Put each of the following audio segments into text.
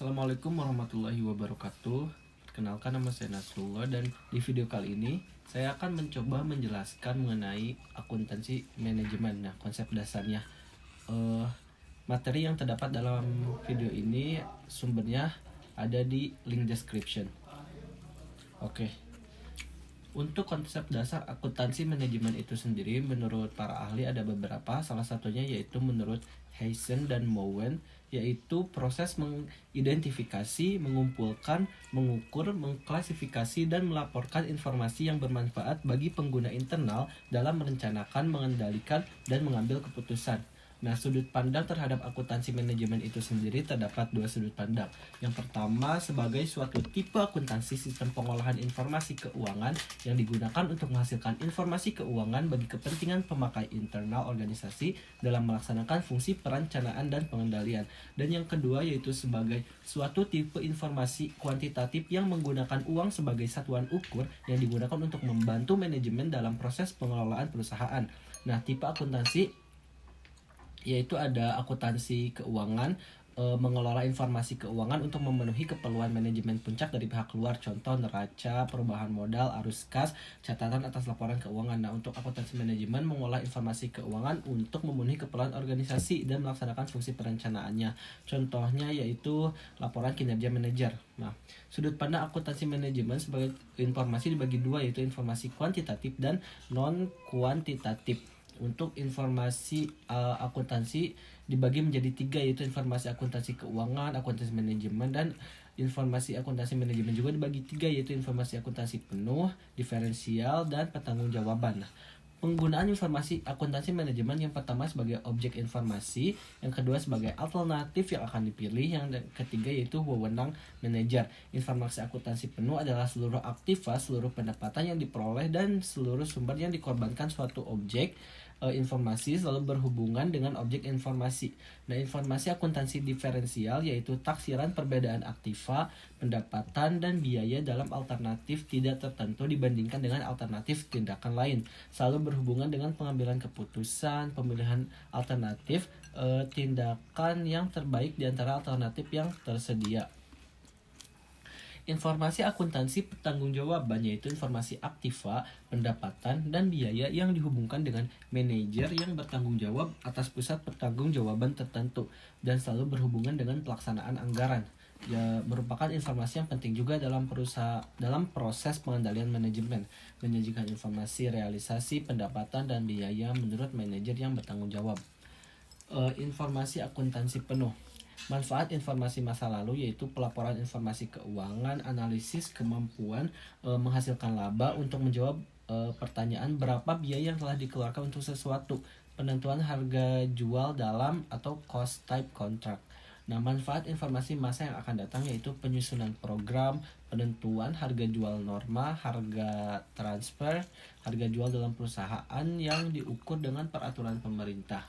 Assalamualaikum warahmatullahi wabarakatuh. Perkenalkan, nama saya Nasrullah dan di video kali ini saya akan mencoba menjelaskan mengenai akuntansi manajemen. Nah, konsep dasarnya. Materi yang terdapat dalam video ini sumbernya ada di link description. Oke. Untuk konsep dasar akuntansi manajemen itu sendiri, menurut para ahli ada beberapa. Salah satunya yaitu menurut Heisen dan Mowen, yaitu proses mengidentifikasi, mengumpulkan, mengukur, mengklasifikasi, dan melaporkan informasi yang bermanfaat bagi pengguna internal dalam merencanakan, mengendalikan, dan mengambil keputusan. Nah, sudut pandang terhadap akuntansi manajemen itu sendiri terdapat dua sudut pandang. Yang pertama, sebagai suatu tipe akuntansi sistem pengolahan informasi keuangan yang digunakan untuk menghasilkan informasi keuangan bagi kepentingan pemakai internal organisasi dalam melaksanakan fungsi perencanaan dan pengendalian. Dan yang kedua yaitu sebagai suatu tipe informasi kuantitatif yang menggunakan uang sebagai satuan ukur yang digunakan untuk membantu manajemen dalam proses pengelolaan perusahaan. Nah, tipe akuntansi yaitu ada akuntansi keuangan, mengelola informasi keuangan untuk memenuhi keperluan manajemen puncak dari pihak luar, contoh neraca, perubahan modal, arus kas, catatan atas laporan keuangan. Nah, untuk akuntansi manajemen mengolah informasi keuangan untuk memenuhi keperluan organisasi dan melaksanakan fungsi perencanaannya. Contohnya yaitu laporan kinerja manajer. Nah, sudut pandang akuntansi manajemen sebagai informasi dibagi dua, yaitu informasi kuantitatif dan non kuantitatif. Untuk informasi akuntansi dibagi menjadi tiga, yaitu informasi akuntansi keuangan, akuntansi manajemen, dan informasi akuntansi manajemen juga dibagi tiga, yaitu informasi akuntansi penuh, diferensial, dan pertanggungjawaban. Nah, penggunaan informasi akuntansi manajemen yang pertama sebagai objek informasi, yang kedua sebagai alternatif yang akan dipilih, yang ketiga yaitu wewenang manajer. Informasi akuntansi penuh adalah seluruh aktiva, seluruh pendapatan yang diperoleh, dan seluruh sumber yang dikorbankan suatu objek informasi selalu berhubungan dengan objek informasi. Nah, informasi akuntansi diferensial yaitu taksiran perbedaan aktiva, pendapatan, dan biaya dalam alternatif tidak tertentu dibandingkan dengan alternatif tindakan lain. Selalu berhubungan dengan pengambilan keputusan, pemilihan alternatif, tindakan yang terbaik di antara alternatif yang tersedia. Informasi akuntansi pertanggungjawaban yaitu informasi aktiva, pendapatan, dan biaya yang dihubungkan dengan manajer yang bertanggung jawab atas pusat pertanggungjawaban tertentu dan selalu berhubungan dengan pelaksanaan anggaran. Ya, merupakan informasi yang penting juga dalam proses pengendalian manajemen, menyajikan informasi realisasi pendapatan dan biaya menurut manajer yang bertanggung jawab. Informasi akuntansi penuh. Manfaat informasi masa lalu yaitu pelaporan informasi keuangan, analisis kemampuan menghasilkan laba untuk menjawab pertanyaan berapa biaya yang telah dikeluarkan untuk sesuatu, penentuan harga jual dalam atau cost type contract. Nah, manfaat informasi masa yang akan datang yaitu penyusunan program, penentuan harga jual norma, harga transfer, harga jual dalam perusahaan yang diukur dengan peraturan pemerintah.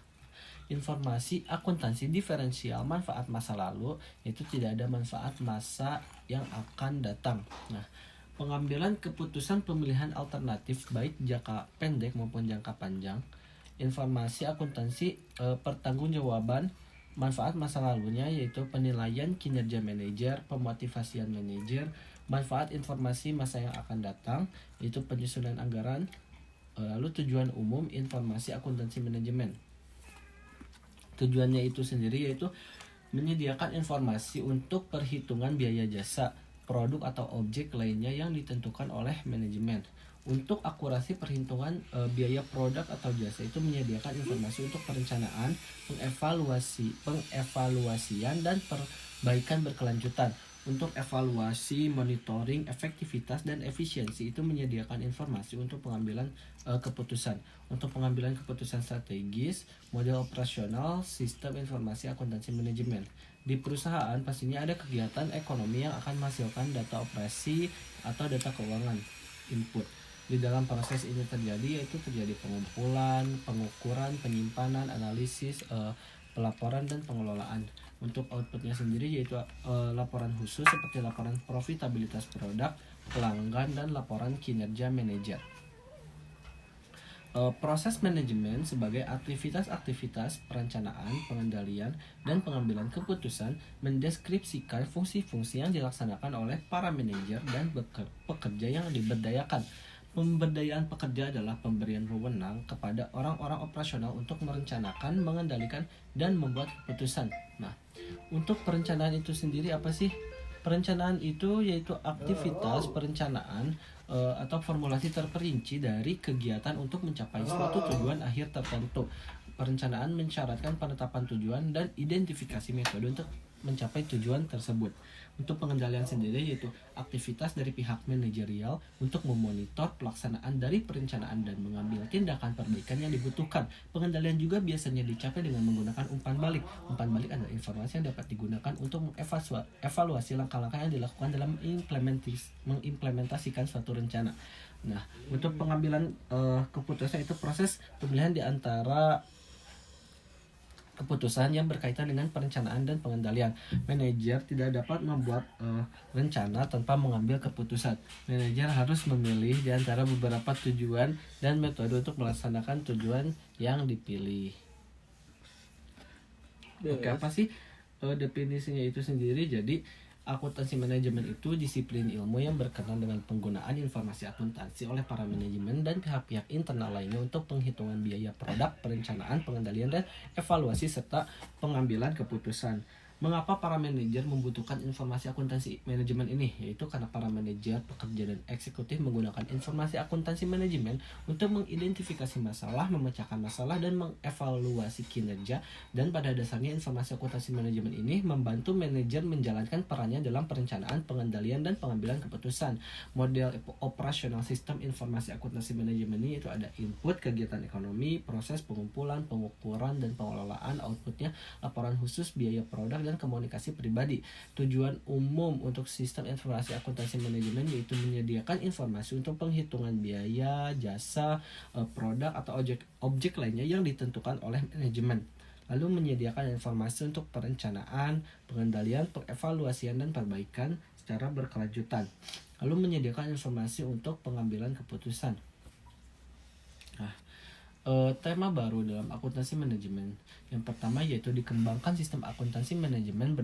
Informasi akuntansi diferensial manfaat masa lalu yaitu tidak ada manfaat masa yang akan datang. Nah, pengambilan keputusan pemilihan alternatif baik jangka pendek maupun jangka panjang. Informasi akuntansi pertanggungjawaban manfaat masa lalunya yaitu penilaian kinerja manajer, pemotivasian manajer. Manfaat informasi masa yang akan datang yaitu penyusunan anggaran. Lalu tujuan umum informasi akuntansi manajemen. Tujuannya itu sendiri yaitu menyediakan informasi untuk perhitungan biaya jasa, produk atau objek lainnya yang ditentukan oleh manajemen. Untuk akurasi perhitungan biaya produk atau jasa itu menyediakan informasi untuk perencanaan, pengevaluasian dan perbaikan berkelanjutan. Untuk evaluasi, monitoring, efektivitas, dan efisiensi itu menyediakan informasi untuk pengambilan keputusan. Untuk pengambilan keputusan strategis, model operasional, sistem informasi akuntansi manajemen. Di perusahaan pastinya ada kegiatan ekonomi yang akan menghasilkan data operasi atau data keuangan input. Di dalam proses ini terjadi pengumpulan, pengukuran, penyimpanan, analisis, pelaporan, dan pengelolaan. Untuk outputnya sendiri yaitu laporan khusus seperti laporan profitabilitas produk, pelanggan, dan laporan kinerja manajer. Proses manajemen sebagai aktivitas-aktivitas perencanaan, pengendalian, dan pengambilan keputusan mendeskripsikan fungsi-fungsi yang dilaksanakan oleh para manajer dan pekerja yang diberdayakan. Pemberdayaan pekerja adalah pemberian wewenang kepada orang-orang operasional untuk merencanakan, mengendalikan, dan membuat keputusan. Nah, untuk perencanaan itu sendiri apa sih? Perencanaan itu yaitu aktivitas perencanaan atau formulasi terperinci dari kegiatan untuk mencapai suatu tujuan akhir tertentu. Perencanaan mensyaratkan penetapan tujuan dan identifikasi metode untuk mencapai tujuan tersebut. Untuk pengendalian sendiri yaitu aktivitas dari pihak manajerial untuk memonitor pelaksanaan dari perencanaan dan mengambil tindakan perbaikan yang dibutuhkan. Pengendalian juga biasanya dicapai dengan menggunakan umpan balik. Umpan balik adalah informasi yang dapat digunakan untuk mengevaluasi langkah-langkah yang dilakukan dalam mengimplementasikan suatu rencana. Nah, untuk pengambilan keputusan itu proses pemilihan di antara keputusan yang berkaitan dengan perencanaan dan pengendalian. Manajer tidak dapat membuat rencana tanpa mengambil keputusan. Manajer harus memilih di antara beberapa tujuan dan metode untuk melaksanakan tujuan yang dipilih. Oke, apa sih definisinya itu sendiri? Jadi akuntansi manajemen itu disiplin ilmu yang berkenaan dengan penggunaan informasi akuntansi oleh para manajemen dan pihak-pihak internal lainnya untuk penghitungan biaya produk, perencanaan, pengendalian, dan evaluasi serta pengambilan keputusan. Mengapa para manajer membutuhkan informasi akuntansi manajemen ini? Yaitu karena para manajer, pekerja, dan eksekutif menggunakan informasi akuntansi manajemen untuk mengidentifikasi masalah, memecahkan masalah, dan mengevaluasi kinerja. Dan pada dasarnya informasi akuntansi manajemen ini membantu manajer menjalankan perannya dalam perencanaan, pengendalian, dan pengambilan keputusan. Model operasional sistem informasi akuntansi manajemen ini itu ada input, kegiatan ekonomi, proses pengumpulan, pengukuran, dan pengelolaan outputnya, laporan khusus, biaya produk, dan komunikasi pribadi. Tujuan umum untuk sistem informasi akuntansi manajemen yaitu menyediakan informasi untuk penghitungan biaya, jasa, produk, atau objek lainnya yang ditentukan oleh manajemen. Lalu menyediakan informasi untuk perencanaan, pengendalian, pengevaluasian, dan perbaikan secara berkelanjutan. Lalu menyediakan informasi untuk pengambilan keputusan. Nah, tema baru dalam akuntansi manajemen yang pertama yaitu dikembangkan sistem akuntansi manajemen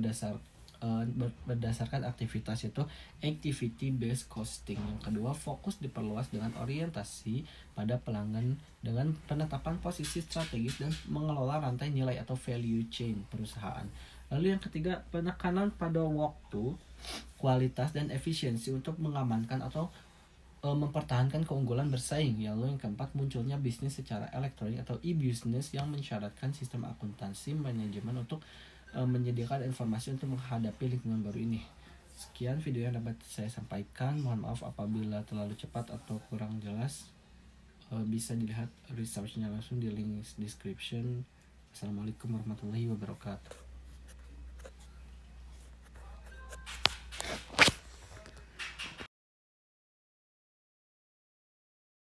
berdasarkan aktivitas, yaitu activity based costing. Yang kedua, fokus diperluas dengan orientasi pada pelanggan dengan penetapan posisi strategis dan mengelola rantai nilai atau value chain perusahaan. Lalu yang ketiga, penekanan pada waktu, kualitas, dan efisiensi untuk mengamankan atau mempertahankan keunggulan bersaing. Lalu yang keempat, munculnya bisnis secara elektronik atau e-business yang mensyaratkan sistem akuntansi manajemen untuk menyediakan informasi untuk menghadapi lingkungan baru ini. Sekian video yang dapat saya sampaikan. Mohon maaf apabila terlalu cepat atau kurang jelas. Bisa dilihat researchnya langsung di link description. Assalamualaikum warahmatullahi wabarakatuh.